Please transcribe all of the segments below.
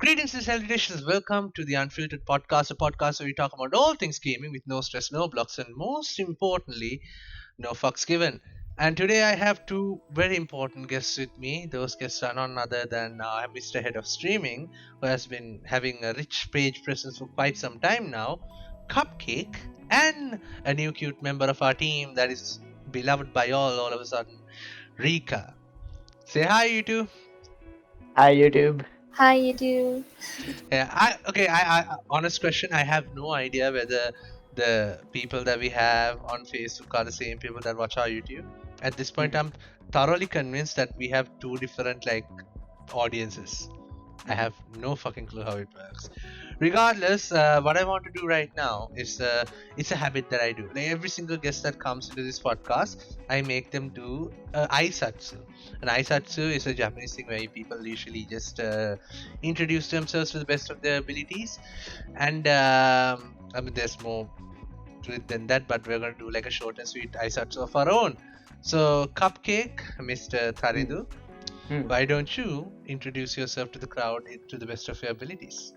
Greetings and salutations. Welcome to the Unfiltered podcast, a podcast where we talk about all things gaming with no stress, no blocks, and most importantly, no fucks given. And today I have two very important guests with me. Those guests are none other than Mr. Head of Streaming, who has been having a rich page presence for quite some time now, Cupcake, and a new cute member of our team that is beloved by all of a sudden, Rika. Say hi, you two. Hi YouTube. Hi, you do. Yeah, honest question. I have no idea whether the people that we have on Facebook are the same people that watch our YouTube. At this point, I'm thoroughly convinced that we have two different audiences. I have no fucking clue how it works. Regardless, what I want to do right now is it's a habit that I do. Like every single guest that comes into this podcast, I make them do aisatsu. And aisatsu is a Japanese thing where people usually just introduce themselves to the best of their abilities. And I mean, there's more to it than that, but we're going to do like a short and sweet aisatsu of our own. So, Cupcake, Mr. Taridu, why don't you introduce yourself to the crowd to the best of your abilities?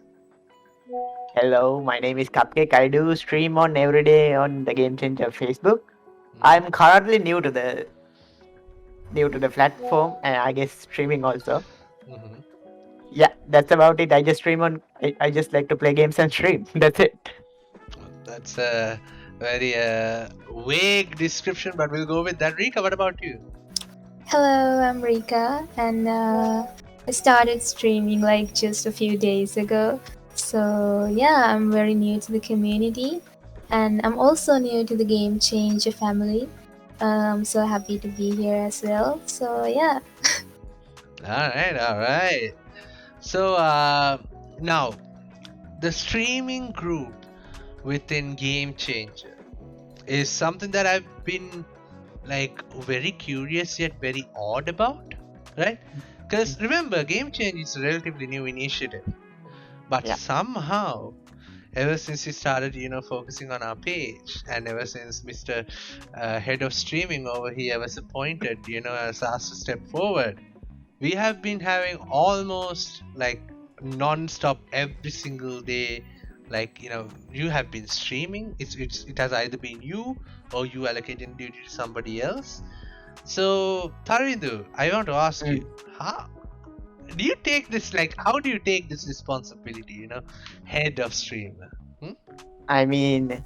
Hello, my name is Cupcake. I do stream on every day on the Game Changer Facebook. I'm currently new to the platform and I guess streaming also. Mhm. Yeah, that's about it. I just stream on. I just like to play games and stream. That's it. That's a very vague description, but we'll go with that. Rika, what about you? Hello, I'm Rika, and I started streaming like just a few days ago. So, yeah, I'm very new to the community, and I'm also new to the Game Changer family. I'm so happy to be here as well. So, yeah. All right. So now the streaming group within Game Changer is something that I've been like very curious yet very odd about, right? Because remember, Game Changer is a relatively new initiative, but Yeah. somehow ever since we started focusing on our page, and ever since Mr. Head of Streaming over here was appointed, as asked to step forward, we have been having almost like non-stop every single day. Like you have been streaming. It has either been you or you allocating duty to somebody else. So Taridu, I want to ask you, how do you take this? Like, how do you take this responsibility? Head of streamer. I mean,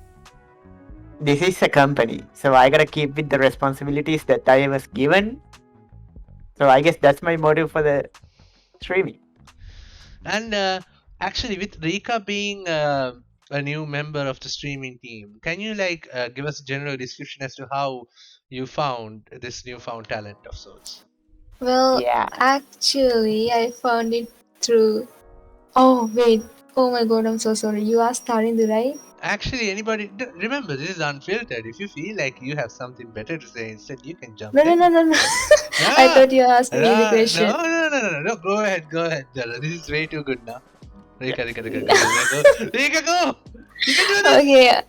this is a company, so I gotta keep with the responsibilities that I was given. So I guess that's my motive for the streaming. And actually, with Rika being a new member of the streaming team, can you give us a general description as to how you found this newfound talent of sorts? Well, Yeah. actually, I found it through. Oh, wait. Oh my god, I'm so sorry. You asked Tarindu, right? Actually, remember, this is unfiltered. If you feel like you have something better to say instead, you can jump No, no, in. no, no, no. I thought you asked me the question. No. Go ahead, Jara. This is way too good now. Rika, go. Rika, go. You can do this. Okay.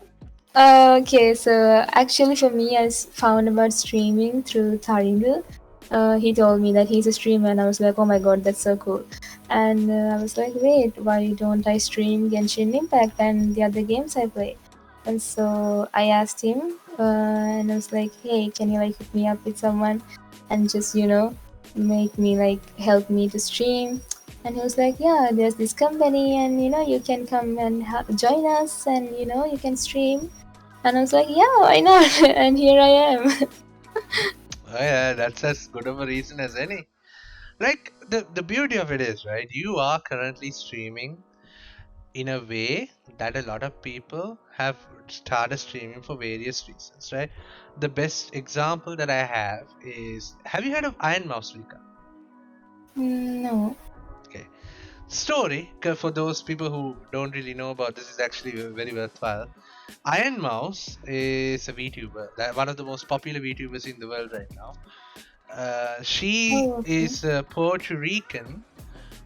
Okay, so actually for me, I found about streaming through Tarindu. He told me that he's a streamer, and I was like, oh my god, that's so cool. And I was like, wait, why don't I stream Genshin Impact and the other games I play? And so I asked him, and I was like, hey, can you like hook me up with someone and just, make me help me to stream? And he was like, yeah, there's this company, and you can come and join us, and you can stream. And I was like, yeah, why not? And here I am. Oh, yeah, that's as good of a reason as any. Like the beauty of it is, right? You are currently streaming in a way that a lot of people have started streaming for various reasons, right? The best example that I have you heard of Iron Mouse, Rika? No. Okay. Story, for those people who don't really know about this, is actually very worthwhile. Iron Mouse is a VTuber, one of the most popular VTubers in the world right now. She Oh, okay. is a Puerto Rican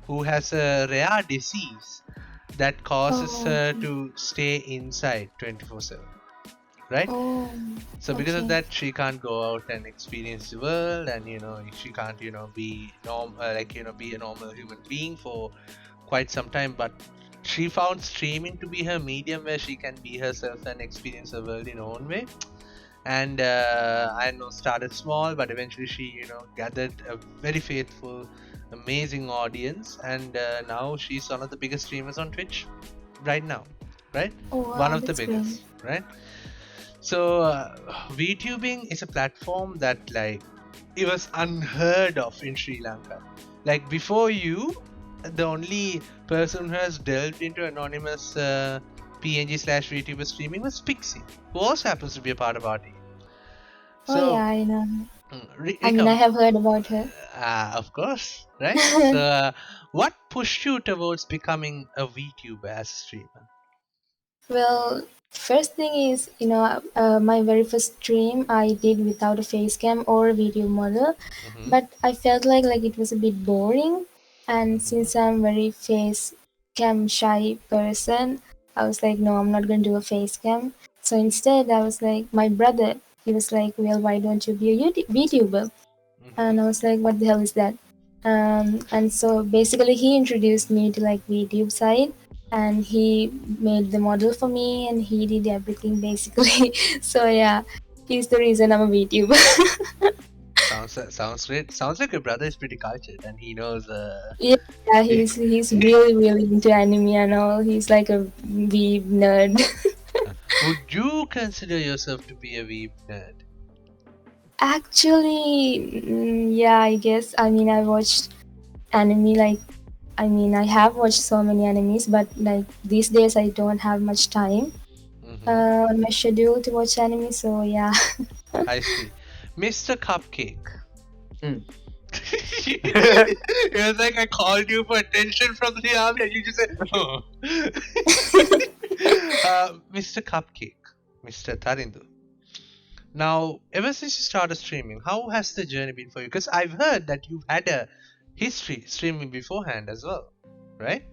who has a rare disease that causes Oh, her okay. to stay inside 24/7, right? Oh, So because of okay. that, she can't go out and experience the world, and she can't be be a normal human being for quite some time, but she found streaming to be her medium where she can be herself and experience the world in her own way. And I know started small, but eventually she gathered a very faithful, amazing audience, and now she's one of the biggest streamers on Twitch right now, right? Oh One wow, of the that's great. biggest, right? So VTubing is a platform that like it was unheard of in Sri Lanka. Like before you, the only person who has delved into anonymous PNG/VTuber streaming was Pixie, who also happens to be a part of our team. Oh So, yeah, I know. I Rika, mean, I have heard about her. of course, right? So, what pushed you towards becoming a VTuber as a streamer? Well, first thing is, my very first stream I did without a face cam or a video model, Mm-hmm. but I felt like it was a bit boring. And since I'm very face cam shy person, I was like, no, I'm not gonna do a face cam. So instead, I was like, my brother, he was like, well, why don't you be a VTuber? Mm-hmm. And I was like, what the hell is that? And so basically he introduced me to like YouTube side, and he made the model for me, and he did everything basically. So yeah, he's the reason I'm a VTuber. Sounds great. Sounds like your brother is pretty cultured and he knows. Yeah, he's really into anime and all. He's like a weeb nerd. Would you consider yourself to be a weeb nerd? Actually, yeah, I guess. I mean, I watched anime like I have watched so many animes, but like these days I don't have much time Mm-hmm. on my schedule to watch anime. So yeah. I see. Mr. Cupcake. Hmm. It was like I called you for attention from the army and you just said, oh. Mr. Cupcake, Mr. Tarindu. Now, ever since you started streaming, how has the journey been for you? Because I've heard that you've had a history streaming beforehand as well, right?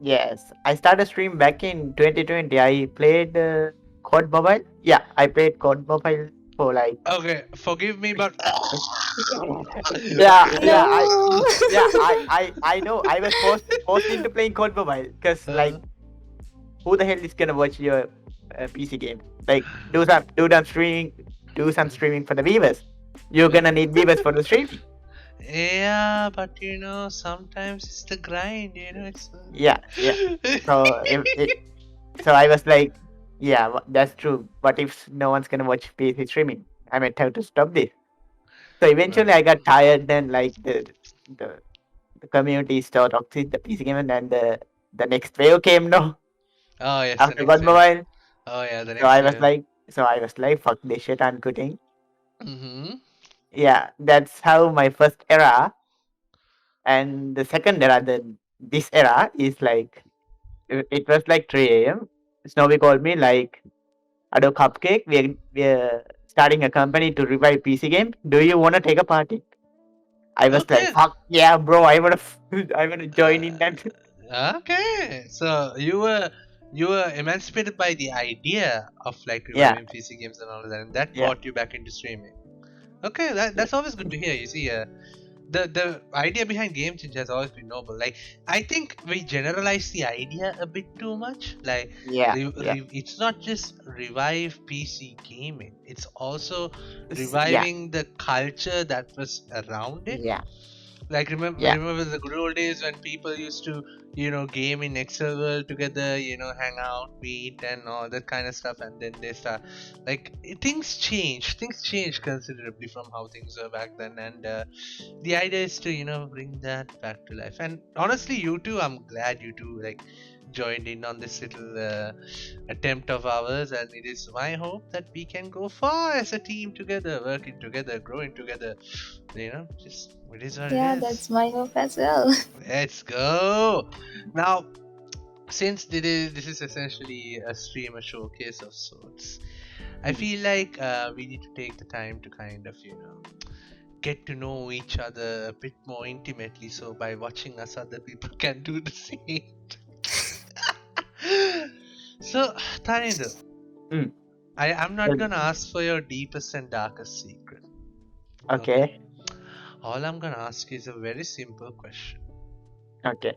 Yes, I started stream back in 2020. I played COD Mobile. Yeah, I played COD Mobile for like. Okay, forgive me, but Yeah, No. I know. I was forced into playing COD Mobile because like, who the hell is gonna watch your PC game? Like, do some streaming for the viewers. You're gonna need viewers for the stream. Yeah, but sometimes it's the grind, it's Yeah. So so I was like, yeah, that's true. But if no one's gonna watch PC streaming, I might have to stop this. So eventually, I got tired. Then like the community is so toxic, the PC game, and then the next wave came. No, Oh yes, the after next God wave. Mobile. Oh yeah, the So next I was wave. like, fuck this shit, I'm quitting. Mm-hmm. Yeah, that's how my first era and the second era, this era is like it was like 3 a.m. Snowy called me like, "Ado Cupcake, we're starting a company to revive PC game. Do you wanna take a party?" I was like, Okay. "Fuck yeah, bro! I wanna join in that." Okay. So you were emancipated by the idea of like Yeah, reviving PC games and all of that, and that yeah, brought you back into streaming. Okay, that's yeah, always good to hear. You see, the idea behind game change has always been noble. Like I think we generalize the idea a bit too much. Like yeah, yeah, it's not just revive PC gaming; it's also yeah, reviving the culture that was around it. yeah, Like yeah, remember the good old days when people used to game in Excel world together, hang out, meet, and all that kind of stuff, and then they start like things change considerably from how things were back then, and the idea is to bring that back to life. And honestly, you two, I'm glad you two like joined in on this little attempt of ours, and it is my hope that we can go far as a team together, working together, growing together. Just it is what Yeah, it that's is. my hope as well. Let's go. Now, since this is essentially a stream, a showcase of sorts, I feel like we need to take the time to kind of get to know each other a bit more intimately. So by watching us, other people can do the same. So, Tarinder, Mm. I'm not gonna ask for your deepest and darkest secret. Okay, All I'm gonna ask is a very simple question. okay.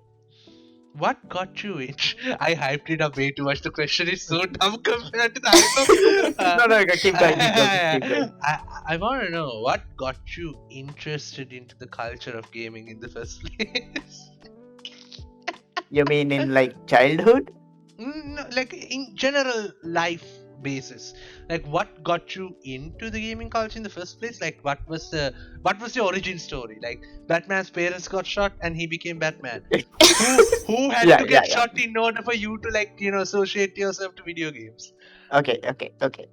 What got you itch? I hyped it up way too much. The question is so dumb compared to the hype. No, no, keep going, keep going, keep going. I want to know what got you interested into the culture of gaming in the first place. You mean in like childhood? No, like in general life basis, like what got you into the gaming culture in the first place? Like what was the origin story? Like Batman's parents got shot and he became Batman. Who had Yeah, to yeah, get yeah. shot in order for you to, like, associate yourself to video games? Okay, okay, okay.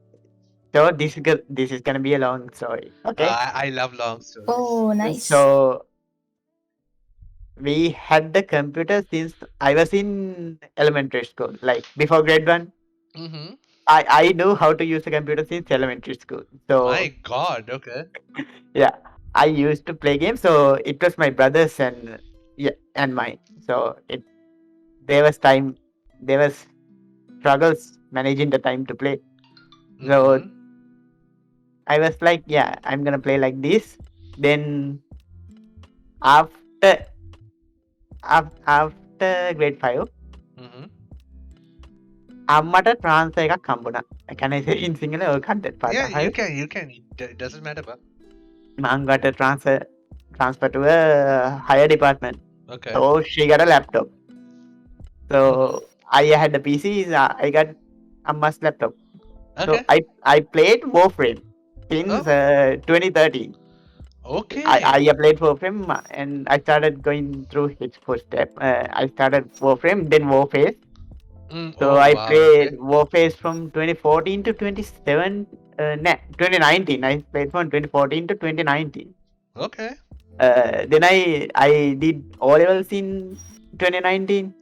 So this is gonna be a long story. Okay. I love long stories. Oh, nice. So we had the computer since I was in elementary school. Like before grade one, Mm-hmm. I knew how to use a computer since elementary school. My So God. Okay. yeah, I used to play games. So it was my brothers and yeah and mine. So there was time, there was struggles managing the time to play. So Mm-hmm. I was like, yeah, I'm gonna play like this. Then after after grade 5, Mm-hmm. අම්මට transfer එකක් හම්බුණා. ඒ කියන්නේ in Sinhala ඔය content පාට Yeah, you හරි. can. You can. It doesn't matter, but මං got a transfer to a higher department. okay. So she got a laptop. So Mm-hmm. I had a PC. I got Amma's laptop. So Okay. I played Warframe since Oh. 2013. Okay. I played Warframe and I started going through his footsteps. I started Warframe, then Warface. So Oh I wow. played Okay. Warface from 2014 to 2019. I played from 2014 to 2019. Okay. Then I did O levels in 2019.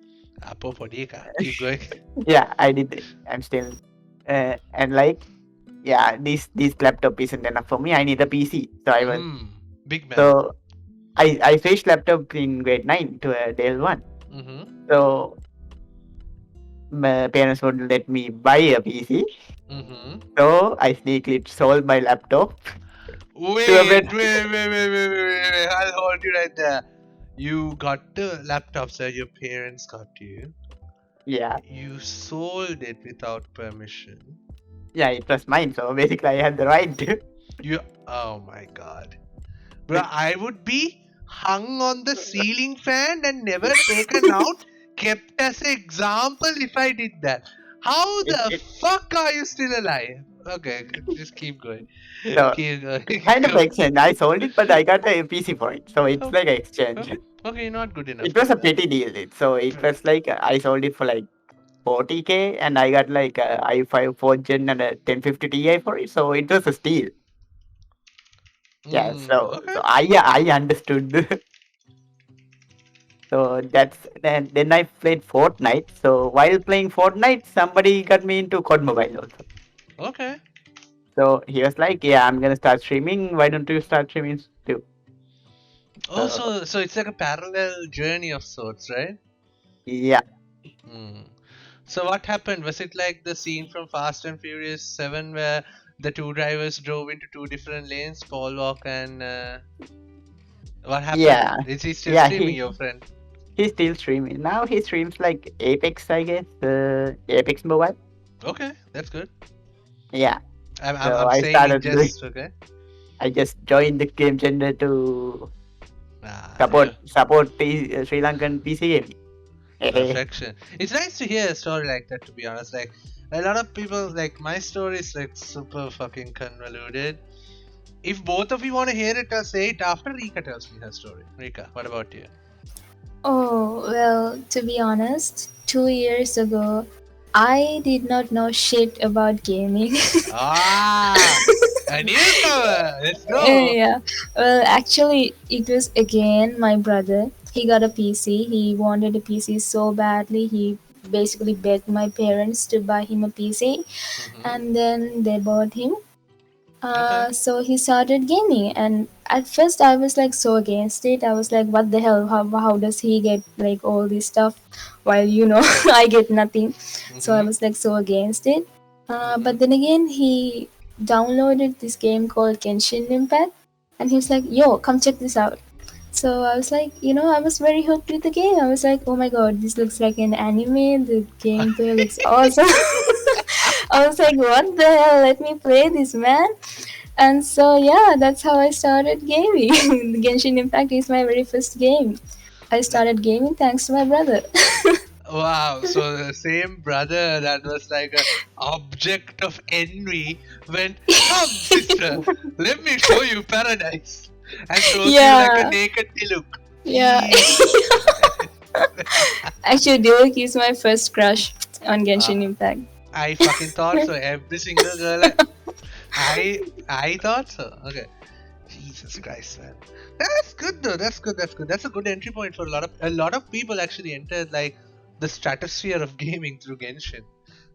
Apo podika. Keep going. Yeah, I did. I'm still and like yeah, this laptop isn't enough for me. I need a PC. So I was Big man. so I switched laptop in grade 9 to a Dell one. Mm-hmm. So my parents would let me buy a PC. Mm-hmm. So I sneakily sold my laptop to a Wait, bit. wait, wait, wait, wait, wait, wait, wait. I'll hold you right there. You got the laptop, sir. Your parents got you. Yeah, You sold it without permission. yeah, it was mine. So basically, I had the right to. You. Oh my God, bro! I would be hung on the ceiling fan and never taken out, kept as an example if I did that. How It, the it fuck are you still alive? Okay, just keep going. so Keep going. kind of Go. exchange. I sold it, but I got a PC for it. So it's Oh, like an exchange. okay, okay, not good enough It was then. a pretty deal. So it was like I sold it for like 40K, and I got like a i5 4th gen and a 1050 Ti for it. So it was a steal. Yeah. So Okay. I understood. So that's then I played Fortnite. So while playing Fortnite, somebody got me into COD Mobile also. Okay. So he was like, "Yeah, I'm gonna start streaming. Why don't you start streaming too?" Oh, So so it's like a parallel journey of sorts, right? yeah, Hmm. So what happened? Was it like the scene from Fast and Furious 7 where the two drivers drove into two different lanes, Paul Walker and what happened? yeah, Is he still yeah. streaming, your friend? He's still streaming now. He streams like Apex, I guess. Apex Mobile. Okay, that's good. Yeah. So I'm I saying it started doing. just okay. I just joined the game channel to Yeah, support Sri Lankan PC gaming. perfection. It's nice to hear a story like that. To be honest, like a lot of people, like my story is like super fucking convoluted. If both of you want to hear it, I'll say it after Rika tells me her story. Rika, what about you? Oh, well, to be honest, 2 years ago, I did not know shit about gaming. Ah, a newcomer. Let's go. Yeah. Well, actually, it was again my brother. He got a PC. He wanted a PC so badly. He basically begged my parents to buy him a PC, Mm-hmm. and then they bought him. Okay. So he started gaming, and at first I was like so against it. I was like, "What the hell? How does he get like all this stuff, while I get nothing?" So I Mm-hmm. was like so against it. Mm-hmm. But then again, he downloaded this game called Genshin Impact, and he was like, "Yo, come check this out." So I was like, I was very hooked with the game. I was like, oh my god, this looks like an anime. The gameplay looks awesome. I was like, what the hell? Let me play this, man. And so yeah, that's how I started gaming. Genshin Impact is my very first game. I started gaming thanks to my brother. Wow, so the same brother that was like a object of envy went, come sister, let me show you paradise, and shows you like a Yeah, naked Tiluk. yeah. Actually, Dilek is my first crush on Uh, Genshin Impact. I fucking thought so. Every single girl, I thought so. Okay, Jesus Christ, man. That's good though. That's good. That's good. That's a good entry point for a lot of people. Actually entered like the stratosphere of gaming through Genshin.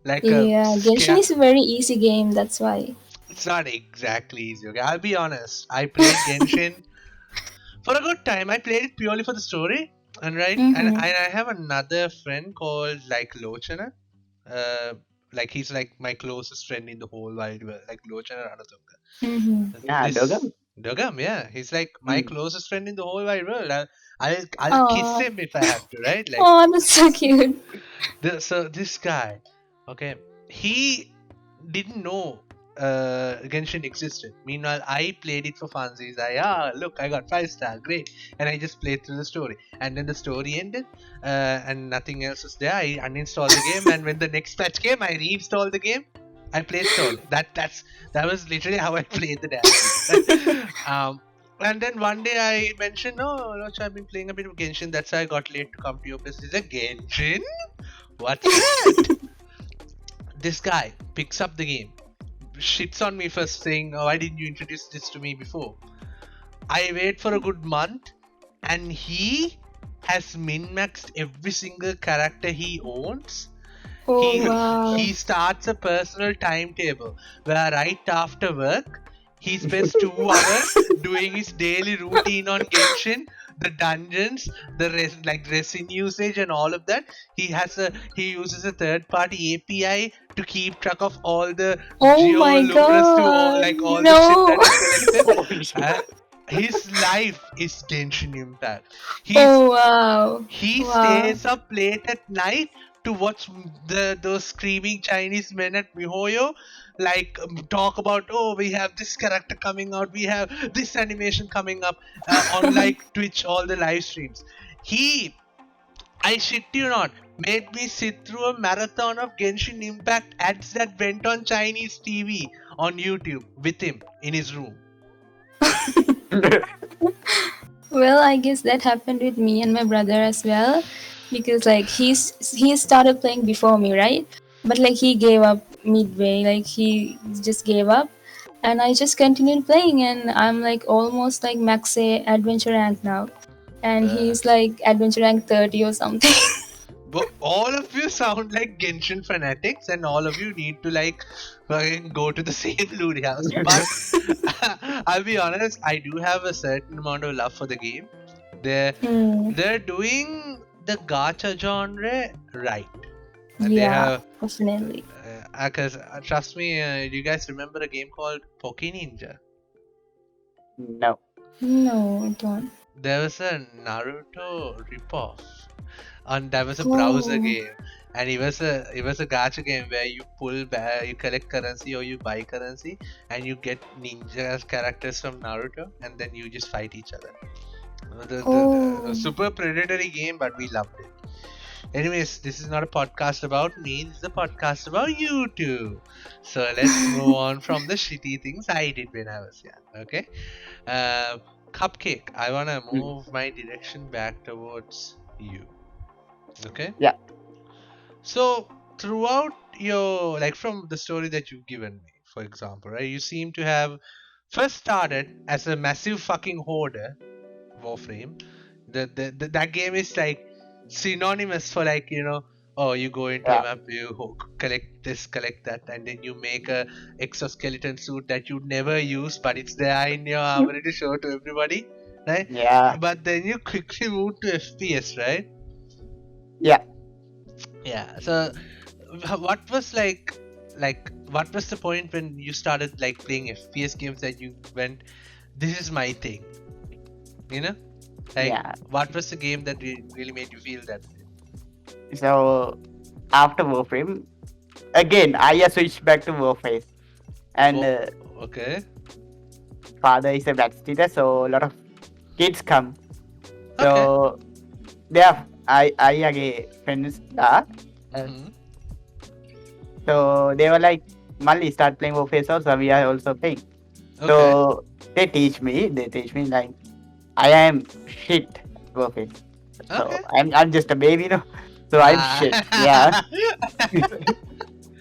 Like Yeah, Genshin scare. is a very easy game. That's why. It's not exactly easy. Okay, I'll be honest. I played Genshin for a good time. I played it purely for the story, and right, and Mm-hmm. I have another friend called like Lochana. Uh, like he's like my closest friend in the whole wide world. Like Lochana Ranatunga. Mm-hmm. Yeah, This Dogam. Dogam, yeah, he's like my Mm. closest friend in the whole wide world. I'll kiss Oh, him if I have to, right? Like oh, that's so cute. so this guy, okay, he didn't know Genshin existed. Meanwhile, I played it for funsies. Look, I got 5 star, great, and I just played through the story. And then the story ended, and nothing else was there. I uninstalled the game, and when the next patch came, I reinstalled the game. I played solo. That was literally how I played the damn game. And then one day I mentioned, no, Loch, I've been playing a bit of Genshin. That's why I got late to come to your place. He's like, Genshin? What's that? This guy picks up the game, shits on me for saying, oh, why didn't you introduce this to me before? I wait for a good month, and he has min-maxed every single character he owns. Oh He wow. he starts a personal timetable where right after work he spends 2 hours doing his daily routine on Genshin, the dungeons, the resin usage and all of that. He uses a third party API to keep track of all the Oh my geoluminous to all, god. like all the shit No. that he collected. Holy shit. Uh, his life is Genshin Impact. Oh wow. He Wow. stays up late at night to watch those screaming Chinese men at Mihoyo like talk about, oh, we have this character coming out, we have this animation coming up on like Twitch, all the live streams. He, I shit you not, made me sit through a marathon of Genshin Impact ads that went on Chinese TV on YouTube with him in his room. Well, I guess that happened with me and my brother as well, because like he started playing before me, right? But like he gave up midway, like he just gave up, and I just continued playing, and I'm like almost like max A adventure rank now, and Uh, he's like adventure rank 30 or something. But all of you sound like Genshin fanatics, and all of you need to like fucking go to the same loot house. But I'll be honest, I do have a certain amount of love for the game. They're Hmm. they're doing the gacha genre right, and they Yeah, have definitely. because trust me, do you guys remember a game called Poke Ninja? No. No, I don't. There was a Naruto ripoff, and that was a browser Oh, game, and it was a gacha game where you you collect currency or you buy currency, and you get ninja characters from Naruto, and then you just fight each other. The oh. super predatory game, but we loved it. Anyways, this is not a podcast about me. This is a podcast about you two. So let's move on from the shitty things I did when I was young. Okay. Uh, Cupcake, I wanna move my direction back towards you. Okay. Yeah. So throughout your, like, from the story that you've given me, for example, right? You seem to have first started as a massive fucking hoarder, Warframe. That game is like synonymous for, like, oh, you go into a Yeah. map, you collect this, collect that, and then you make a exoskeleton suit that you never use, but it's there in your armory to show to everybody, right? Yeah. But then you quickly move to FPS, right? Yeah. Yeah. So what was what was the point when you started like playing FPS games that you went, this is my thing, you know? Like, Yeah. what was the game that really made you feel that? So after Warframe, again I switched back to Warface, and Wo- okay. father is a backseater, so a lot of kids come. Okay. So there, I again friends are. Uh, Mm-hmm. so they were like, Mali, start playing Warface also. We are also playing. Okay. So they teach me. They teach me like I am shit Warface. So Okay. I'm just a baby. So I'm shit. Yeah. Ah.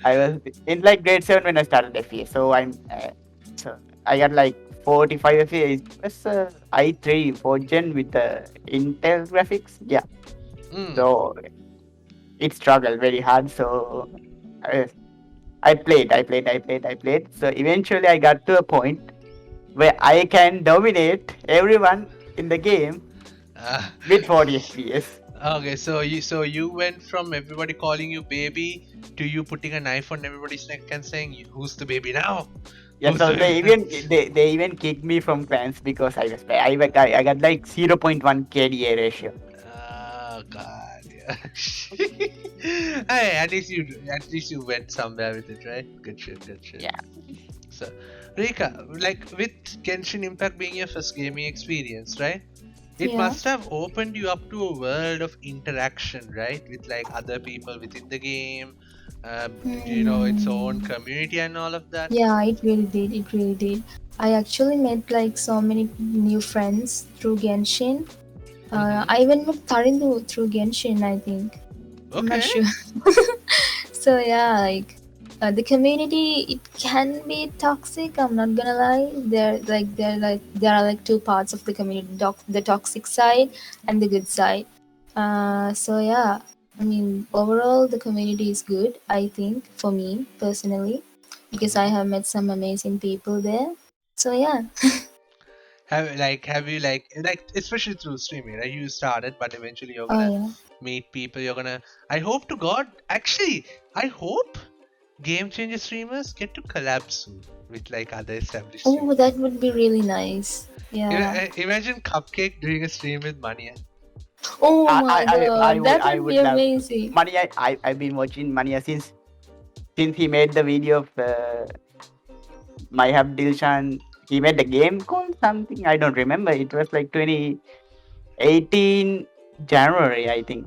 I was in like grade 7 when I started FES. So so I got like 45 FES. It's i3 4th gen with the Intel graphics. Yeah. Mm. So it struggled very hard. So I, I played. So eventually I got to a point where I can dominate everyone in the game Ah. with 40 FPS. Okay, so you went from everybody calling you baby to you putting a knife on everybody's neck and saying, "Who's the baby now? Yeah, Who's so the baby?" they even kicked me from clans because I was I got like 0.1 KDA ratio. Oh God, yeah. Hey, at least you went somewhere with it, right? Good shit, good shit. Yeah. So, Rika, like with Genshin Impact being your first gaming experience, right? It Yeah. must have opened you up to a world of interaction, right? With like other people within the game, its own Hmm. community and all of that. Yeah, it really did. It really did. I actually met like so many new friends through Genshin. Mm-hmm. I even met Tarindu through Genshin, I think. I'm not Okay. sure. So yeah, like the community, it can be toxic. I'm not gonna lie. There are like two parts of the community: the toxic side and the good side. So yeah, I mean overall the community is good. I think for me personally, because I Mm-hmm. have met some amazing people there. So yeah. Have you like especially through streaming, right? You started, but eventually you're Oh gonna yeah. meet people. You're gonna. I hope to God, actually, I hope Game Changer streamers get to collab soon with like other established Oh, streamers. that would be really nice. Yeah. Imagine Cupcake doing a stream with Mania. Oh my god, that I would be would love amazing. Mania. I've been watching Mania since he made the video of My Hub Dilshan. He made a game called something I don't remember. It was like 2018 January, I think.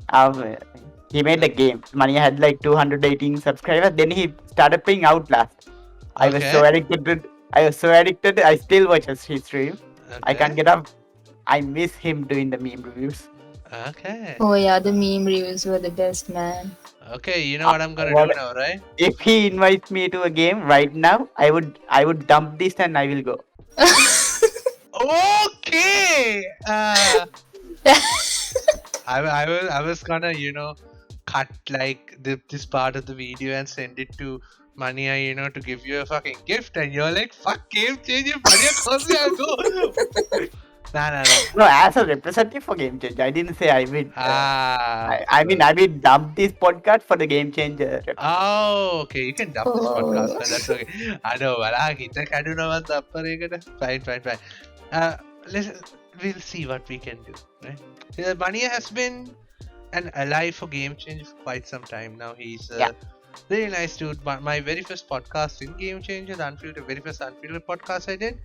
He made Uh, a game. Mania had like 218 subscribers. Then he started playing Outlast. I was so Okay. addicted. I was so addicted. I still watch his stream. I can't Okay. get up. I miss him doing the meme reviews. Okay. Oh yeah, the meme reviews were the best, man. Okay. You know Uh, what I'm gonna do what now, right? if he invites me to a game right now? I would dump this and I will go. Okay. I was gonna cut like this part of the video and send it to Mania to give you a fucking gift, and you're like, fuck Game Changer, Mania calls me, I'll go. Nah, nah, nah. No, as a representative for Game Changer, I didn't say I will. I mean, Good. I will dump this podcast for the Game Changer. Oh, okay. You can dump this podcast, Oh. man. That's okay. I know, but I don't know what the upper Fine, fine, fine. Uh, listen, we'll see what we can do, right? Mania has been an ally for Game Change for quite some time now. He's Yeah. a really nice dude. My very first podcast in Game Change, the Unfiltered, very first Unfiltered podcast I did,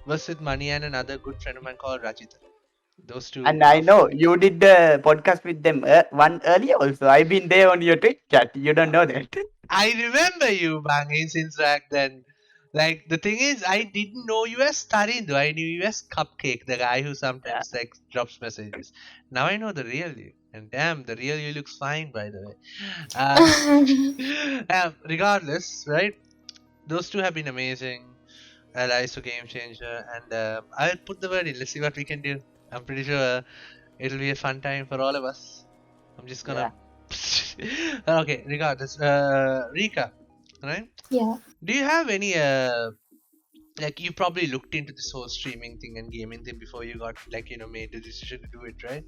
was with Mani and another good friend of mine called Rajita. Those two And I are. know you did the podcast with them one earlier also. I've been there on your Twitch chat. You don't know that. I remember you banging since back then. Like the thing is, I didn't know you as Tarindu. I knew you as Cupcake, the guy who Yeah. sometimes like drops messages. Now I know the real you, and damn, the real you looks fine, by the way. Regardless, right? Those two have been amazing. Allies to Game Changer, and I'll put the word in. Let's see what we can do. I'm pretty sure it'll be a fun time for all of us. I'm just gonna. Yeah. Okay, regardless, Rika, right? Yeah. Do you have any like you probably looked into this whole streaming thing and gaming thing before you got like made the decision to do it, right?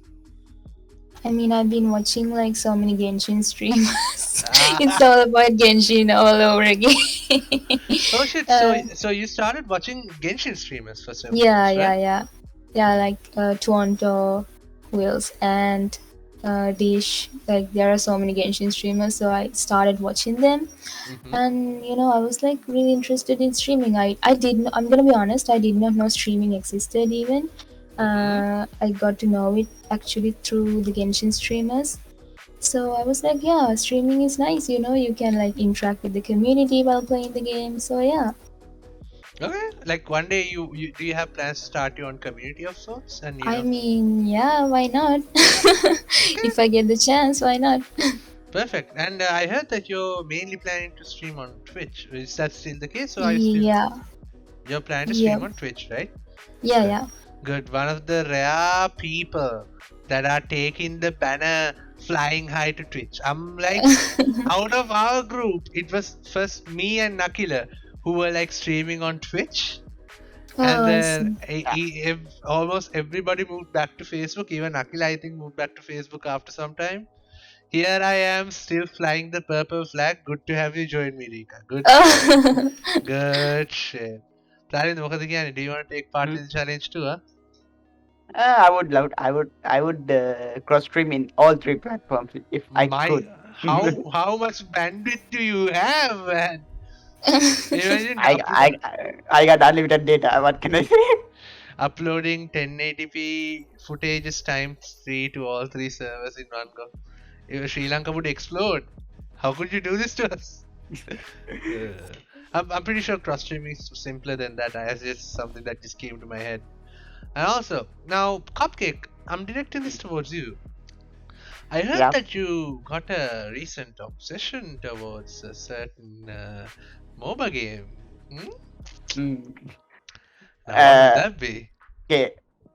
I mean, I've been watching like so many Genshin streamers. It's Ah, all about Genshin all over again. oh shit! So uh, so you started watching Genshin streamers first and yeah, foremost, yeah, right? yeah. Yeah, like Toronto, Wheels, and Dish. Like there are so many Genshin streamers, so I started watching them, Mm-hmm. and I was like really interested in streaming. I didn't. I'm gonna be honest. I did not know streaming existed even. Mm-hmm. I got to know it actually through the Genshin streamers. So I was like, yeah, streaming is nice. You can like interact with the community while playing the game. So yeah, Okay, like one day you do you have plans to start your own community of sorts, and I mean, yeah, why not? Okay, If I get the chance, why not? perfect. And I heard that you're mainly planning to stream on Twitch. Is that still the case, or are you still Yeah, you're planning to yeah, stream on Twitch, right? yeah, Good, yeah. good. One of the rare people that are taking the banner flying high to Twitch. I'm like, out of our group, it was first me and Nakila who were like streaming on Twitch, Oh, and I then see. almost everybody moved back to Facebook. Even Nakila, I think, moved back to Facebook after some time. Here I am, still flying the purple flag. Good to have you join me, Rika. Good shit. Oh. Good shit. Pradin, මොකද කියන්නේ? Do you want to take part Hmm. in the challenge too? Huh? I would love. I would cross stream in all three platforms if I My, could. how much bandwidth do you have, man? Imagine I got unlimited data. What can I say? uploading 1080p footages times 3 to all three servers in one go. Sri Lanka would explode. How could you do this to us? I'm pretty sure cross streaming is simpler than that. As just something that just came to my head. And also, now Cupcake, I'm directing this towards you. I heard Yeah. that you got a recent obsession towards a certain MOBA game. Hmm? Mm. Now, what would Uh, that be? okay.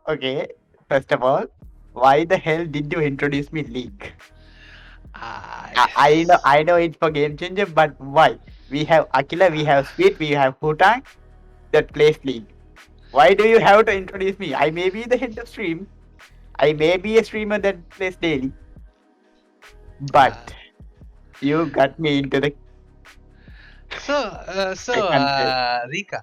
Okay. First of all, why the hell did you introduce me League? Ah, I know yes. I know it's for game changer, but why? We have Akila, we have Sweet, we have Hutang that plays League. Why do you have to introduce me? I may be the head of stream. I may be a streamer that plays daily, but Ah. you got me into the I can't say. Rika,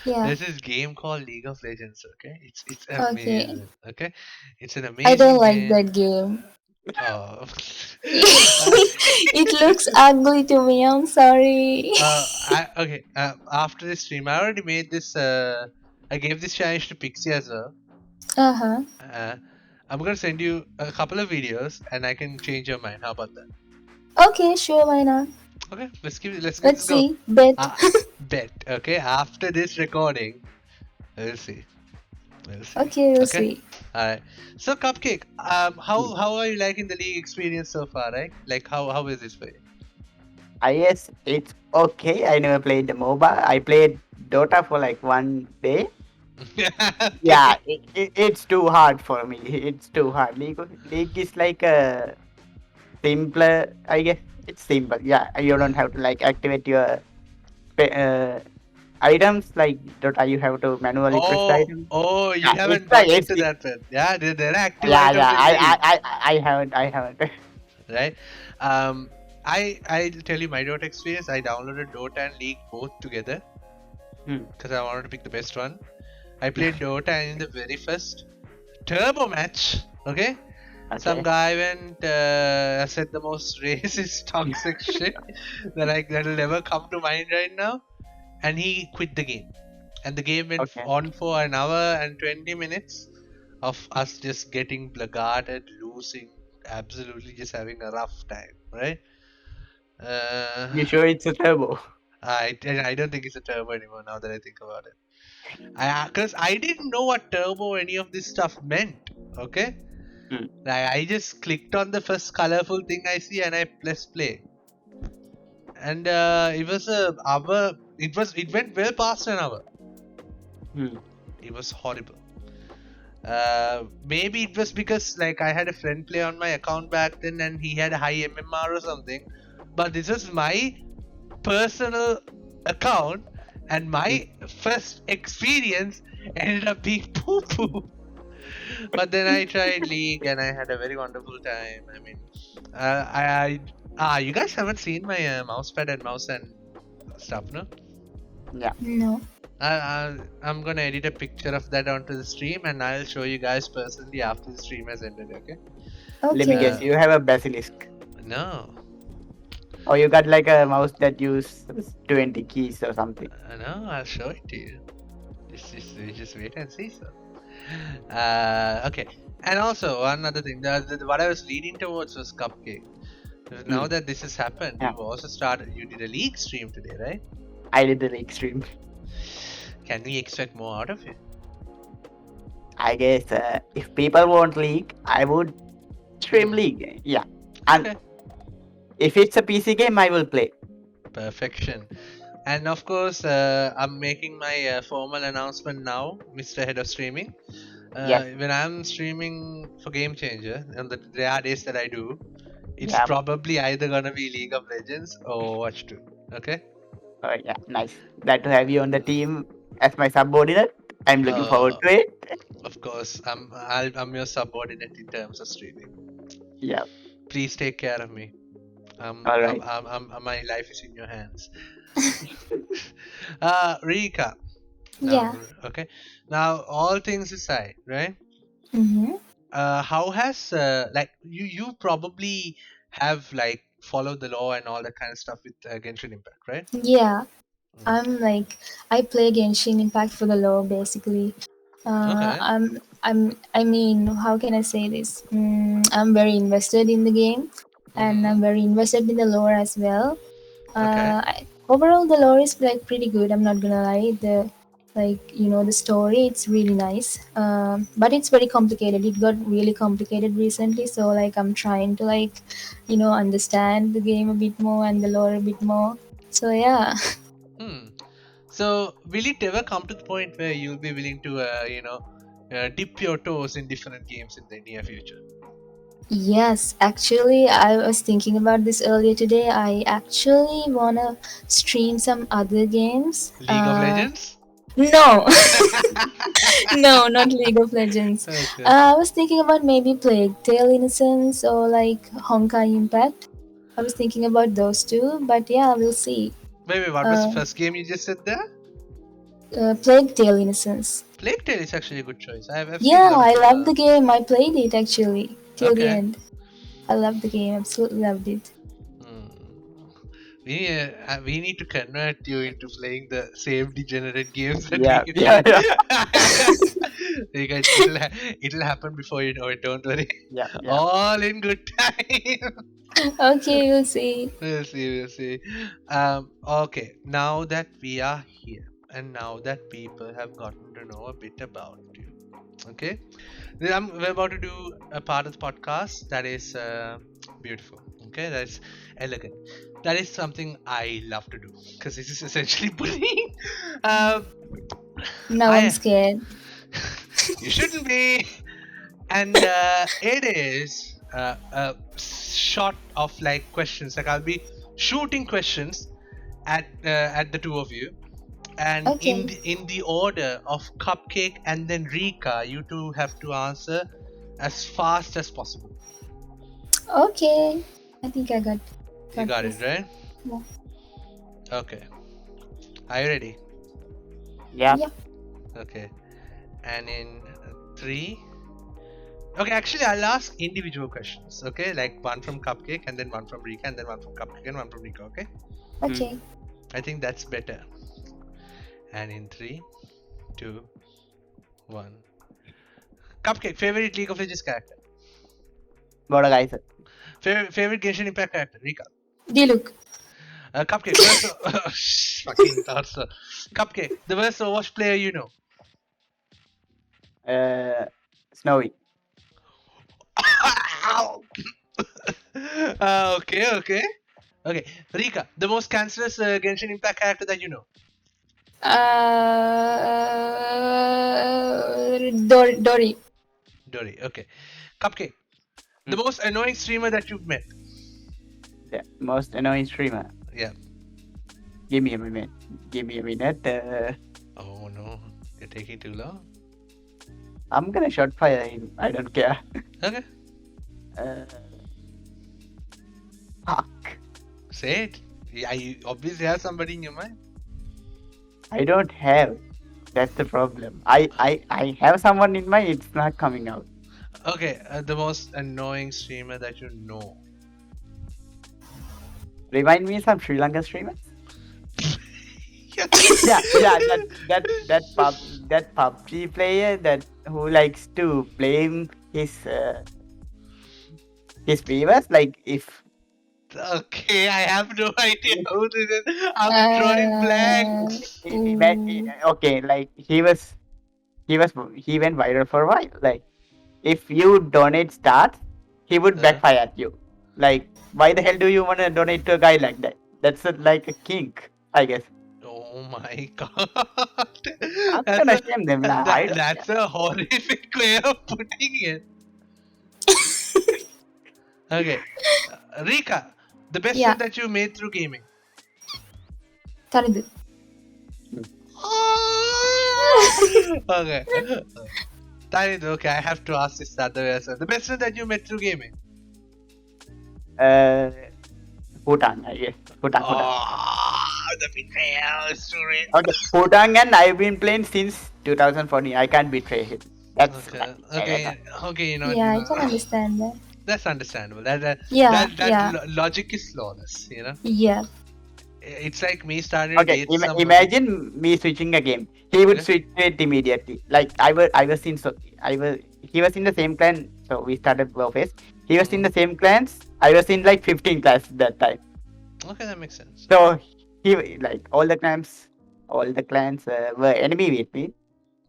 Yeah. there's this game called League of Legends. Okay, it's Okay. amazing. Okay, it's an I don't amazing like game. that game. Oh. It looks ugly to me. I'm sorry. Okay. After this stream, I already made this. I gave this challenge to Pixie as well. Uh huh. Uh, I'm gonna send you a couple of videos, and I can change your mind. How about that? Okay, sure. Why not? Okay, let's Let's go. see. Bet. Bet. Okay, after this recording, we'll see. We'll see. Okay, we'll Okay. see. Alright. So Cupcake, how are you liking the league experience so far, right? Like how is this for you? Yes, it's okay. I never played the MOBA. I played Dota for like one day. Okay. Yeah, it's too hard for me. It's too hard. League is like a simpler. I guess it's simple. Yeah, you don't have to like activate your items like Dota. You have to manually press the item. Oh, you Yeah, it's haven't like got into that one. Yeah, there are active items yeah. in League, I haven't. right? I'll tell you my Dota experience. I downloaded Dota and League both together because I wanted to pick the best one. I played Dota, and in the very first turbo match, okay, some guy went said the most racist, toxic shit that'll never come to mind right now, and he quit the game. And the game went Okay. on for an hour and 20 minutes of us just getting blackguarded, losing, absolutely just having a rough time, right? You sure it's a turbo? I don't think it's a turbo anymore now that I think about it. Because I didn't know what turbo any of this stuff meant. Okay, I just clicked on the first colorful thing I see and I press play, and it was a hour. It went well past an hour. It was horrible. Maybe it was because like I had a friend play on my account back then and he had a high MMR or something. But this is my personal account and my first experience ended up being poo poo. But then I tried League and I had a very wonderful time. I mean, you guys haven't seen my mousepad and mouse and stuff, no? Yeah. No. I'm gonna edit a picture of that onto the stream, and I'll show you guys personally after the stream has ended. Okay? Let me Okay. guess. You have a basilisk, No, or you got like a mouse that uses 20 keys or something. no, I'll show it to you. Just wait and see. So, okay. And also one other thing, what I was leading towards was Cupcake. Now that this has happened, Yeah. you've also started. You did a league stream today, right? I did the league stream. Can we expect more out of you? I guess if people want league, I would stream Hmm. league. Yeah. And Okay. if it's a PC game, I will play. Perfection. And of course, I'm making my formal announcement now, Mr. Head of Streaming. Yes. When I'm streaming for Game Changer, and the rare days that I do, it's Yeah. probably either gonna be League of Legends or Watch 2. Okay? Oh, yeah. Nice. Glad to have you on the team as my subordinate. I'm looking forward to it. Of course, I'm your subordinate in terms of streaming. Yeah. Please take care of me. All right. My life is in your hands. Rika. Yeah. Okay. Now, all things aside, right? Mm-hmm. How has like you probably have like followed the law and all that kind of stuff with Genshin Impact, right? Yeah. Mm. I play Genshin Impact for the lore basically. Okay. I mean, how can I say this? I'm very invested in the game, and I'm Mm-hmm. very invested in the lore as well. Okay. Overall, the lore is like pretty good. I'm not gonna lie. The story, it's really nice. But it's very complicated. It got really complicated recently. So like, I'm trying to understand the game a bit more and the lore a bit more. So yeah. Hmm. So will it ever come to the point where you'll be willing to dip your toes in different games in the near future? Yes, actually, I was thinking about this earlier today. I actually wanna stream some other games. League of Legends? No, no, not League of Legends. Okay. I was thinking about maybe Plague Tale Innocence or like Honkai Impact. I was thinking about those two, but yeah, we'll see. Wait, what was the Uh, first game you just said there? Plague Tale Innocence. Plague Tale is actually a good choice. I've seen a Yeah, lot I of love the game. I played it actually till the Okay. end. I love the game. Absolutely loved it. Hmm. We need to convert you into playing the same degenerate games that Yeah. we Yeah. play. Yeah. Because it'll happen before you know it. Don't worry. Yeah. Yeah. All in good time. Okay, we'll see. We'll see. Okay. Now that we are here, and now that people have gotten to know a bit about you, okay, we're about to do a part of the podcast that is beautiful. Okay, that's elegant. That is something I love to do because this is essentially bullying. Um, Now I'm I scared. you shouldn't be, and it is a shot of like questions. Like I'll be shooting questions at the two of you, and Okay. in the order of Cupcake and then Rika, you two have to answer as fast as possible. Okay. I think I got You got this. it, right? Yeah. Okay. Are you ready? Yeah. Yeah. Okay. And in 3. Okay, actually, I'll ask individual questions. Okay, like one from Cupcake and then one from Rika and then one from Cupcake and one from Rika. Okay. Okay. I think that's better. And in 3, 2, 1. Cupcake, favorite League of Legends character. What guys? Favorite Genshin Impact character. Rika. Diluc. Cupcake. Fucking thought so. Cupcake. The worst Overwatch player you know. Snowy. Okay. Rika, the most cancerous Genshin Impact character that you know. Dory. Dory. Okay. Cupcake, the most annoying streamer that you've met. The most annoying streamer. Yeah. Give me a minute. Oh no, you're taking too long. I'm gonna shot fire him. I don't care. Okay. Fuck. Say it. Yeah, you obviously have somebody in your mind. I don't have. That's the problem. I have someone in mind. It's not coming out. Okay, the most annoying streamer that you know. Remind me some Sri Lankan streamers. Yeah. That PUBG player that who likes to blame his viewers. Like if Okay, I have no idea if who this is. I'm drawing Uh, blanks. ooh. okay, like he went viral for a while. Like if you donate stars, he would Uh, backfire at you. Like why the hell do you want to donate to a guy like that? That's like a kink, I guess. oh my god, I'm that's gonna a shame them now. I don't care. that's a horrific way of putting it. Okay, Rika, the best Yeah, friend that you made through gaming. Taridu. Okay. Tiny, okay, I have to ask this the other way as well. The best friend that you met through gaming. Uh, Bhutan, I guess. Bhutan. Oh, the betrayal story. Okay, Hutang and I've been playing since 2014. I can't betray him. That's Okay, I okay, okay. Yeah, I can understand that. That's understandable. Yeah, yeah, Logic is flawless. You know, yeah. it's like me starting to okay. date somebody. Imagine me switching a game. He would Okay. switch it immediately. Like I was in I was he was in the same clan, so we started Warface. He was in Mhm. the same clans. I was in like 15 clans that time. Okay, that makes sense. So he like all the clans were enemy with me.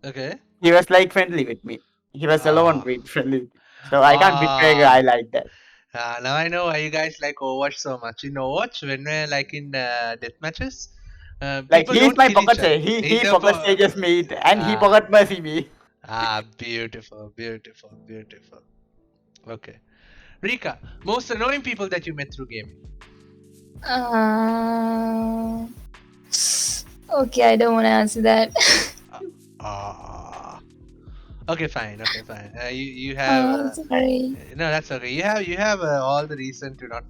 Okay. He was like friendly with me. He was alone Ah. with friendly. So I can't betray a guy Ah. like that. Now I know why you guys like Overwatch so much. In Overwatch, when we're like in death matches, Like people he is don't my kill each pocket other. sage. He He's a pocket stages me and he ah, pocket mercy me. beautiful, beautiful, beautiful. Okay. Rika, most annoying people that you met through gaming. Uh, okay, I don't want to answer that. Ah. Okay, fine. Okay, fine. You have Oh, sorry. no, that's okay. You have all the reason to not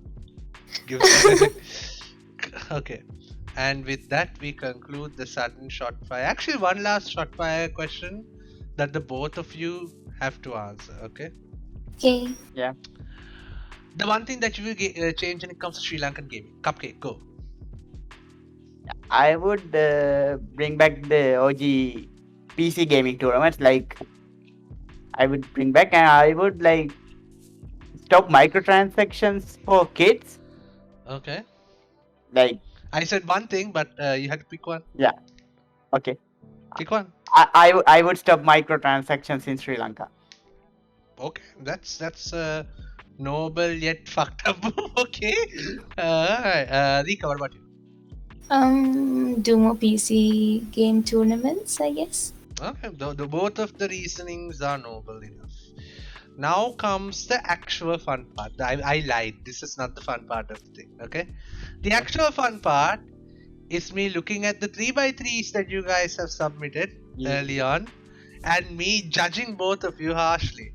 give. Okay. And with that, we conclude the sudden shot fire. Actually, one last shot fire question that the both of you have to answer. Okay. Okay. Yeah. The one thing that you will change when it comes to Sri Lankan gaming. Cupcake, go. I would bring back the OG PC gaming tournaments. Like I would bring back and I would like stop microtransactions for kids. Okay. Like I said one thing, but you had to pick one. yeah. Okay. Pick one. I would stop microtransactions in Sri Lanka. Okay, that's noble yet fucked up. Okay. Alright. Rika, what about you? Do more PC game tournaments, I guess. Okay, the both of the reasonings are noble enough. Now comes the actual fun part. I lied. This is not the fun part of the thing. Okay, the actual fun part is me looking at the 3x3s that you guys have submitted Yeah. early on, and me judging both of you harshly.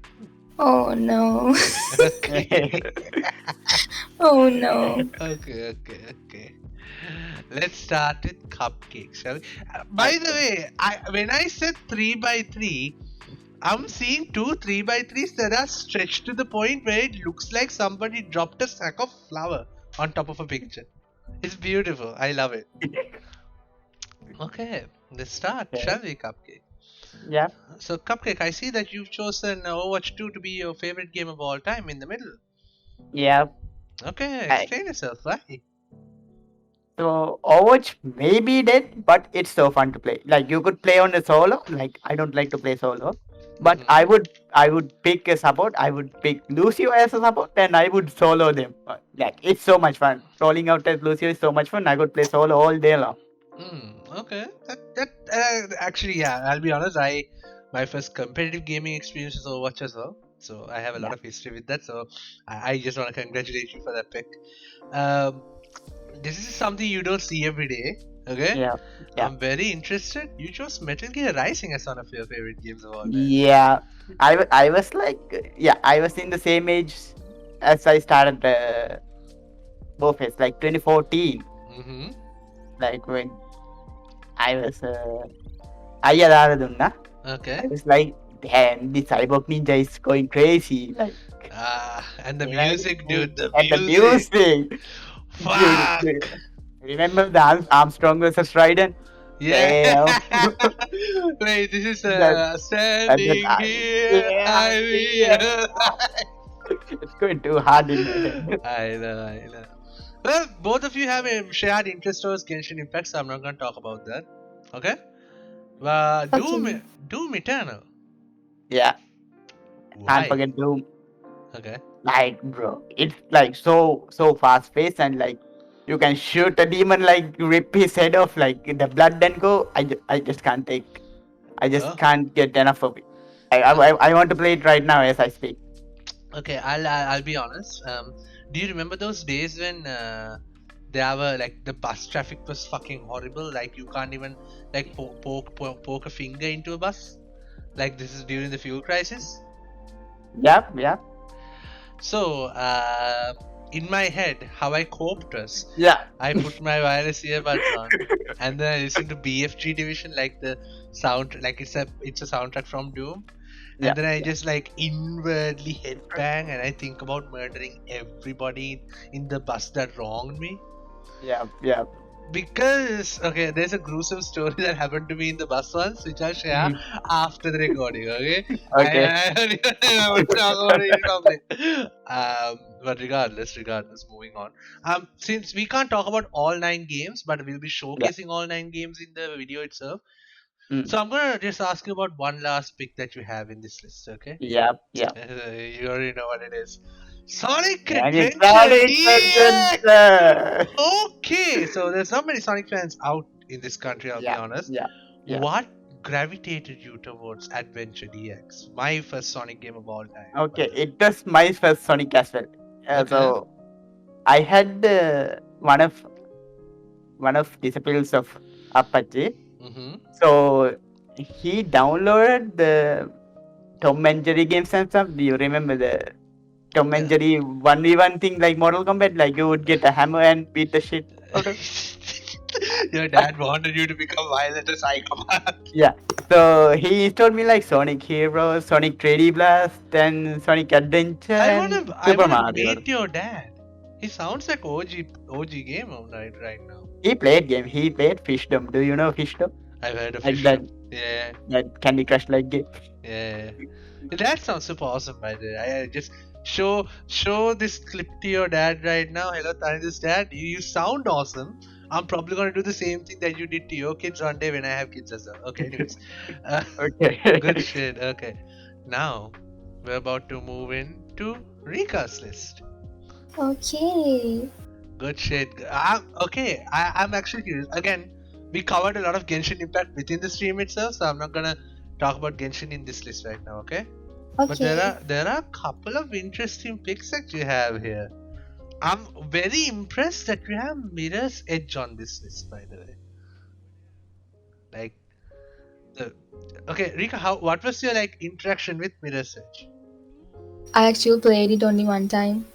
Oh no. Okay. Oh no. Okay. Let's start with cupcakes, shall we? By the way, when I said 3x3, I'm seeing two 3x3s that are stretched to the point where it looks like somebody dropped a sack of flour on top of a picture. It's beautiful. I love it. Okay, let's start, Okay. shall we, Cupcake? Yeah. So, Cupcake, I see that you've chosen Overwatch 2 to be your favorite game of all time in the middle. Yeah. Okay, I- explain yourself. Why? So Overwatch may be dead, but it's so fun to play. Like you could play on a solo. Like I don't like to play solo, but Mhm. I would pick a support. I would pick Lucio as a support, and I would solo them. Like it's so much fun. Rolling out as Lucio is so much fun. I could play solo all day long. Okay. That actually, yeah. I'll be honest. My first competitive gaming experience was Overwatch as well, so I have a lot of history with that. So I just want to congratulate you for that pick. This is something you don't see every day. Okay. Yeah. Yeah. I'm very interested. You chose Metal Gear Rising as one of your favorite games of all time. Yeah. I was like I was in the same age as I started Warface, like 2014. Mm-hmm. Like when I was Ayaradunna. Okay. I was like, damn, the cyborg ninja is going crazy. Like, And the right? music, dude. The And the music. music, Fuck. dude. Remember the Armstrong versus Ryden? Yeah. Damn. Wait, this is that that standing here. yeah, I yeah. realize. It's going too hard in my head. I know, I know. Well, both of you have a shared interest towards Genshin Impact, so I'm not gonna talk about that. Okay? Okay. Doom Eternal. Yeah, can't Why? forget Doom. Okay. Like, bro, it's like so fast paced and like you can shoot a demon, like rip his head off, like the blood then go. I just can't take. I just Oh. can't get enough of it. I want to play it right now as I speak. Okay, I'll be honest. Do you remember those days when there were like the bus traffic was fucking horrible? Like you can't even like poke a finger into a bus. Like this is during the fuel crisis. Yep, yep, So in my head, how I coped was yeah, I put my wireless earbuds on, and then I listen to BFG Division, like the sound, like it's a soundtrack from Doom, yeah, and then I yeah, just like inwardly headbang, and I think about murdering everybody in the bus that wronged me. yeah, yeah. Because okay, there's a gruesome story that happened to me in the bus once, which I'll share Mhm. after the recording. Okay, Okay. I don't even want to talk about it in public. But regardless, moving on. Since we can't talk about all 9 games, but we'll be Yeah. showcasing all 9 games in the video itself. Mm. So I'm gonna just ask you about one last pick that you have in this list. Okay, Yep, yep. you already know what it is. Sonic And it's Adventure Sonic DX. Adventure. Okay, so there's not many Sonic fans out in this country, I'll be Yeah, honest. yeah, yeah. What gravitated you towards Adventure DX? My first Sonic game of all time, by Okay, the way. it was my first Sonic as well. Okay. So I had one of disciples of Apache. Mm-hmm. So he downloaded the Tom and Jerry games and stuff. Do you remember the Tom and Yeah. Jerry 1v1 thing like Mortal Kombat? Like you would get a hammer and beat the shit out of. Your dad wanted you to become violent as psychopath. Yeah. So he told me like Sonic Heroes, Sonic 3D Blast, and Sonic Adventure, and I Super wanna Mario. meet your dad. He sounds like OG gamer right now. He played game. He played Fishdom. Do you know Fishdom? I've heard of Like Fish. that Yeah, that Candy Crush like game. yeah. That sounds super awesome, by the way. I just show this clip to your dad right now. Hello, Tanish's dad. You sound awesome. I'm probably gonna do the same thing that you did to your kids one day when I have kids as well. Okay, anyways, uh, good Okay. shit. Okay, now we're about to move into Rika's list. Okay. Good shit. Okay, I'm actually curious. Again, we covered a lot of Genshin Impact within the stream itself, so I'm not gonna talk about Genshin in this list right now. Okay. But Okay. there are a couple of interesting picks that you have here. I'm very impressed that you have Mirror's Edge on this list, by the way. Like the okay, Rika, what was your like interaction with Mirror's Edge? I actually played it only one time.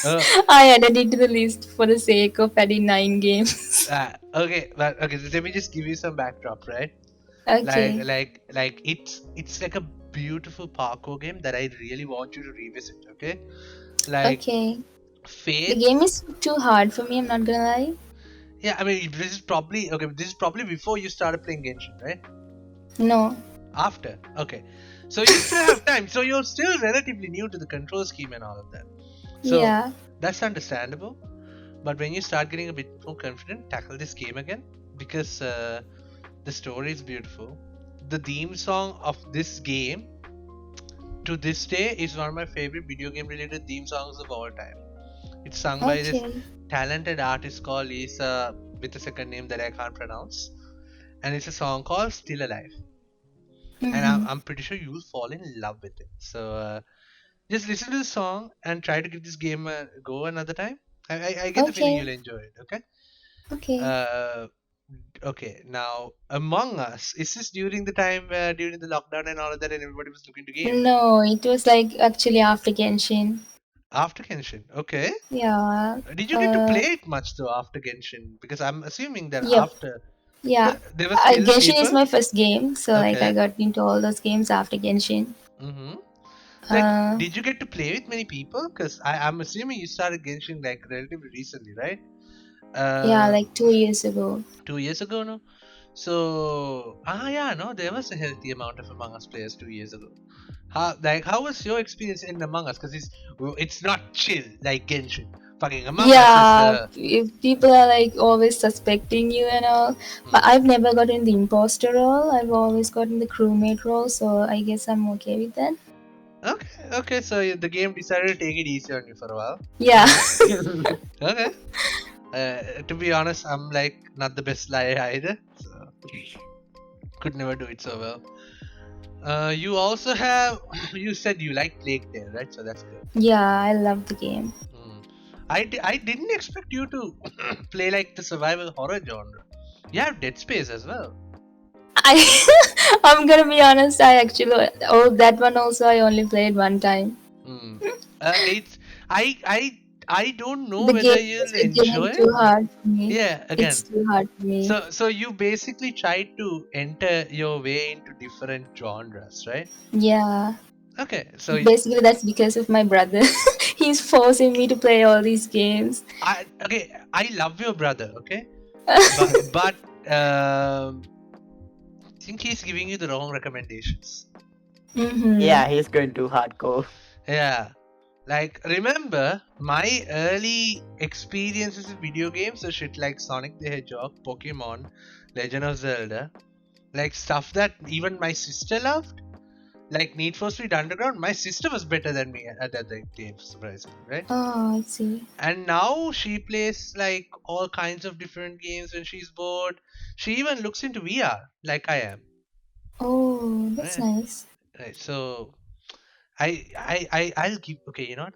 Uh, I added it to the list for the sake of adding 9 games. okay, but okay, so let me just give you some backdrop, right? Okay. Like it's like a beautiful parkour game that I really want you to revisit. Okay, like Okay. The Faith. game is too hard for me, I'm not gonna lie. Yeah, I mean this is probably okay. This is probably before you started playing Genshin, right? No. After. Okay. So you still have time. So you're still relatively new to the control scheme and all of that. So Yeah. that's understandable. But when you start getting a bit more confident, tackle this game again because the story is beautiful. The theme song of this game to this day is one of my favorite video game related theme songs of all time. It's sung by this Okay. talented artist called Lisa with a second name that I can't pronounce. And it's a song called Still Alive. And Mm-hmm. I'm pretty sure you'll fall in love with it. So just listen to the song and try to give this game a go another time. I get the feeling Okay. you'll enjoy it. Okay. Okay. Uh, okay. Now, Among Us, is this during the time where during the lockdown and all of that, and everybody was looking to game No, it was like actually after Genshin. after Genshin? Okay. Yeah. Did you get to play it much though after Genshin? Because I'm assuming that Yep. after. Yeah. They were skilled Genshin is people. my first game, so like I Okay. got into all those games after Genshin. Mm-hmm. Like, Uh, did you get to play with many people? Because I'm assuming you started Genshin like relatively recently, right? yeah, Uh, like 2 years ago. 2 years ago, no? So, yeah, no, there was a healthy amount of Among Us players 2 years ago. How was your experience in Among Us? Because it's not chill like Genshin. Fucking Among Us is Yeah, if people are like always suspecting you and all, but hmm. I've never gotten the imposter role. I've always gotten the crewmate role, so I guess I'm okay with that. Okay. So the game decided to take it easy on you for a while. Yeah. Okay, okay. To be honest, I'm like not the best liar either, so could never do it so well. You also have. You said you like Plague Tale, right? So that's good. Yeah, I love the game. Hmm. I didn't expect you to play like the survival horror genre. You have Dead Space as well. I I'm gonna be honest, I actually that one also I only played one time. Hmm. It's I don't know The game whether is you'll becoming enjoy too it. hard for me. Yeah, It's again. too hard for me. So you basically tried to enter your way into different genres, right? Yeah. Okay, so Basically that's because of my brother. He's forcing me to play all these games. I love your brother, okay, but I think he's giving you the wrong recommendations. Mm-hmm. Yeah, he's going too hardcore. Yeah, like remember my early experiences with video games are shit like Sonic the Hedgehog, Pokemon, Legend of Zelda, like stuff that even my sister loved. Like Need for Speed Underground, my sister was better than me at the game, surprisingly, right? Oh, I see. And now she plays like all kinds of different games when she's bored. She even looks into VR like I am. Oh, that's Right. nice. Right. So I'll give okay, you know what?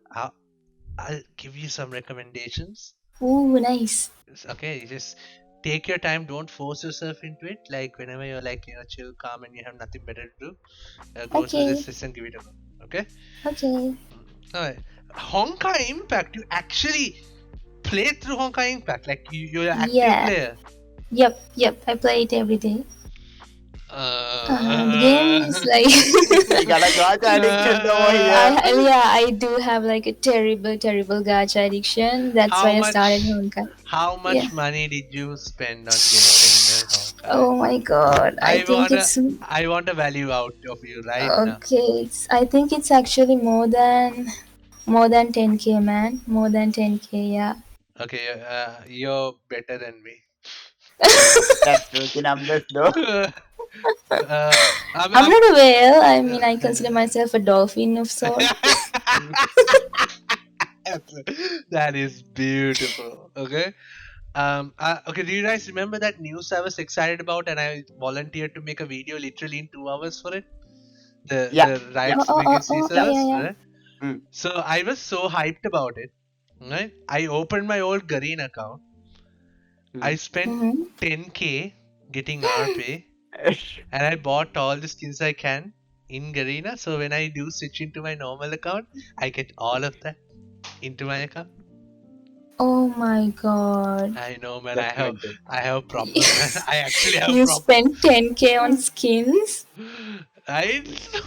I'll give you some recommendations. Oh, nice. Okay, just take your time, don't force yourself into it. Like whenever you're like chill, calm and you have nothing better to do, go through Okay. this list and give it a go. Okay? Okay. Alright. Honkai Impact, you actually play through Honkai Impact, like you're an active Yeah. player. Yep. I play it every day. The game Uh, is like We got a gacha addiction over here. I do have like a terrible gacha addiction. That's how why I started much Honkai. how Yeah. much money did you spend on Genshin in the Honkai? Oh my god. I I think wanna it's I want a value out of you right now. okay. I think it's actually more than 10k, man. More than 10k. Yeah. Okay, you're better than me. That's rookie numbers though. uh, I'm not a whale. I mean, I I'm consider myself a dolphin of sort. that is beautiful. Okay. Okay. Do you guys remember that news I was excited about, and I volunteered to make a video literally in 2 hours for it? Yeah, The yeah. Riot's vacancy Yeah. service, Yeah. right? Mm. So I was so hyped about it. Right. I opened my old Gareen account. I Mm. spent Mm-hmm. 10k getting RP, and I bought all the skins I can in Garena. So when I do switch into my normal account, I get all of that into my account. Oh my god. I know, man. That's mental. I have problems, man. I actually have You problems. spent 10k on skins? I know.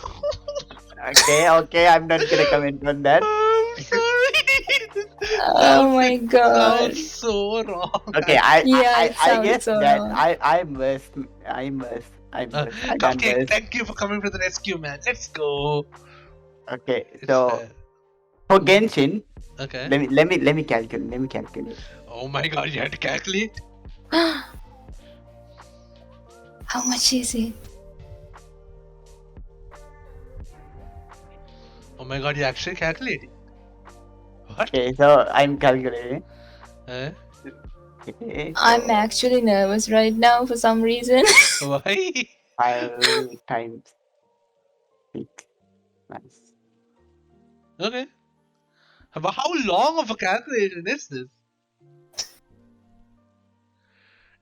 Okay, I'm not gonna comment on that. I'm sorry. Oh my It god. sounds so wrong. Okay, I Yeah, I, it I, I sounds guess so that wrong. I done Cupcake, this. thank you for coming to the rescue, man. Let's go. Okay, It's so for Genshin, okay. let me calculate. Oh my god, you had to calculate. How much is it? Oh my god, you actually calculating. What? Okay, so I'm calculating. Uh, Okay, I'm so actually nervous right now for some reason. why? 5 times 6. Nice. Okay. But how long of a calculation is this?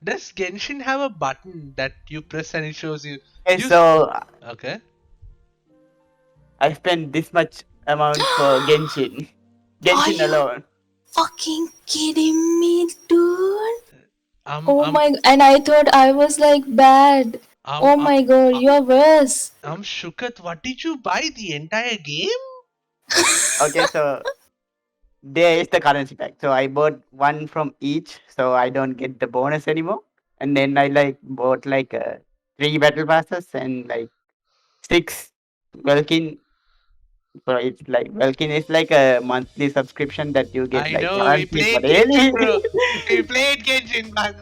Does Genshin have a button that you press and it shows you? Okay, You so okay. I spent this much amount for Genshin. Are Genshin you alone. fucking kidding me, dude? I'm Oh I'm my, and I thought I was like bad. I'm Oh I'm my god, you're worse. I'm Shukat. What did you buy? The entire game? Okay, so there is the currency pack. So I bought one from each, so I don't get the bonus anymore. And then I like bought like 3 battle passes and like 6 Welkin. So it's like Welkin is like a monthly subscription that you get I like know we currency for played Genshin, daily. bro. We played Genshin, but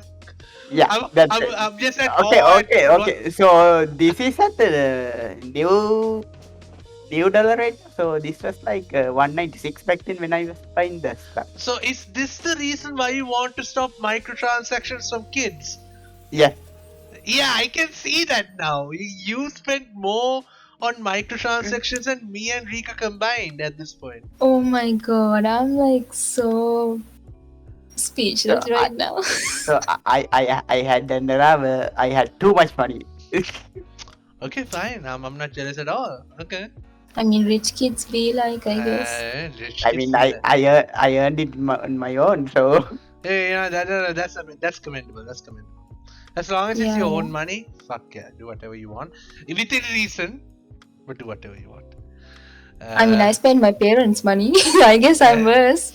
Yeah, that's it. I'm just at Okay, awe at okay, what. okay. So this is at the new dollar rate. So this was like 196 back then when I was buying the stuff. So is this the reason why you want to stop microtransactions from kids? Yeah, Yeah, I can see that now. You spent more on microtransactions than me and Rika combined at this point. Oh my god, I'm like so so speechless I right now. so I had an era where I had too much money. Okay, fine. I'm not jealous at all. Okay. I mean, rich kids be like, I guess. Rich I kids mean, be I like. I ear- I earned it on my own. So Hey, that's commendable. That's commendable. As long as it's Yeah, your yeah. own money, fuck yeah, do whatever you want. Within reason, but do whatever you want. I mean, I spend my parents' money. I guess I'm worse.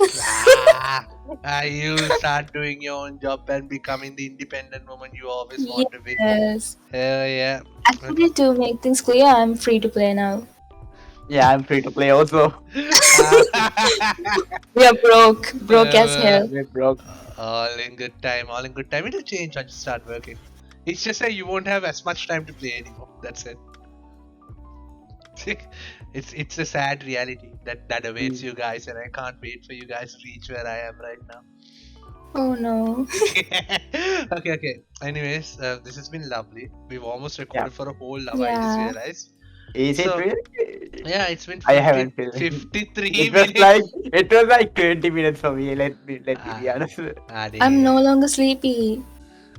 You start doing your own job and becoming the independent woman you always want to be. Yes. Hell yeah. Actually, to make things clear, I'm free to play now. yeah, I'm free to play also. We are broke as hell. We're broke. All in good time, all in good time. It'll change once you start working. It's just that you won't have as much time to play anymore. That's it. It's a sad reality that awaits you guys, and I can't wait for you guys to reach where I am right now. Oh no. Okay. Anyways, this has been lovely. We've almost recorded for a whole hour. I just Yeah. realized. Is it So really? yeah, it's been I 50, haven't feel 53 it was minutes. it was like 20 minutes for me. Let me be honest. I'm no longer sleepy.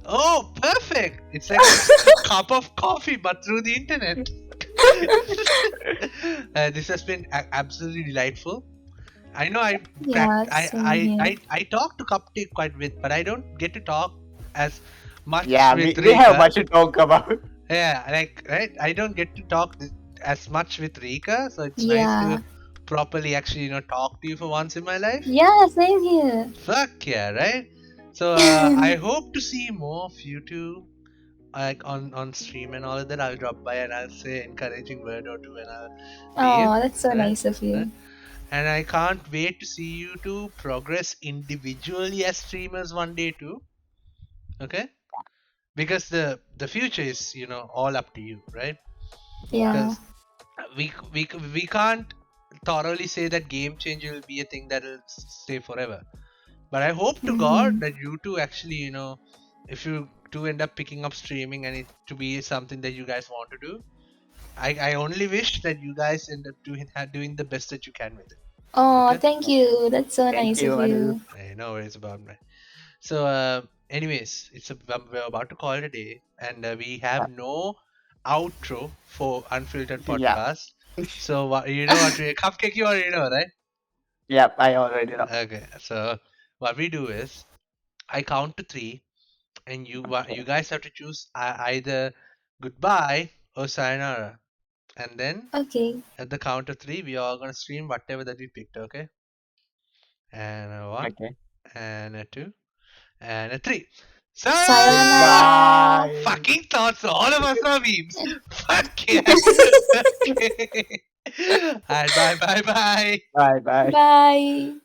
Oh, perfect! It's like a cup of coffee, but through the internet. This has been absolutely delightful. I know Yeah, same here. I talk to Cupcake quite a bit, but I don't get to talk as much Yeah, with we have Rika. much to talk about. Yeah, like right, I don't get to talk as much with Rika, so it's nice Yeah. to properly actually talk to you for once in my life. Yeah, same here. Fuck yeah, right? So I hope to see more of you two like on stream and all of that. I'll drop by and I'll say encouraging word or two and I'll leave. Oh, that's so Right? nice of Right? you. And I can't wait to see you two progress individually as streamers one day too. Okay? Because the future is all up to you, right? Yeah. Because we can't thoroughly say that game changer will be a thing that will stay forever. But I hope to God Mhm. that you two actually, if you do end up picking up streaming and it to be something that you guys want to do, I only wish that you guys end up doing the best that you can with it. Oh, Okay? thank you. That's so Thank nice you, of Anu. you. I know it's about me. So, anyways, we're about to call it a day, and we have no outro for Unfiltered Yeah. podcast. So, you know what? Cupcake, you already know, right? Yep, I already know. Okay. So, what we do is, I count to 3, and you guys have to choose either goodbye or sayonara, and then Okay. at the count of 3, we are all gonna stream whatever that we picked. Okay. And a 1, Okay. and a 2, and a 3. So Sayonara. Goodbye. fucking thoughts, all of us are memes. Fuck yeah. Okay. And bye. Bye bye. Bye.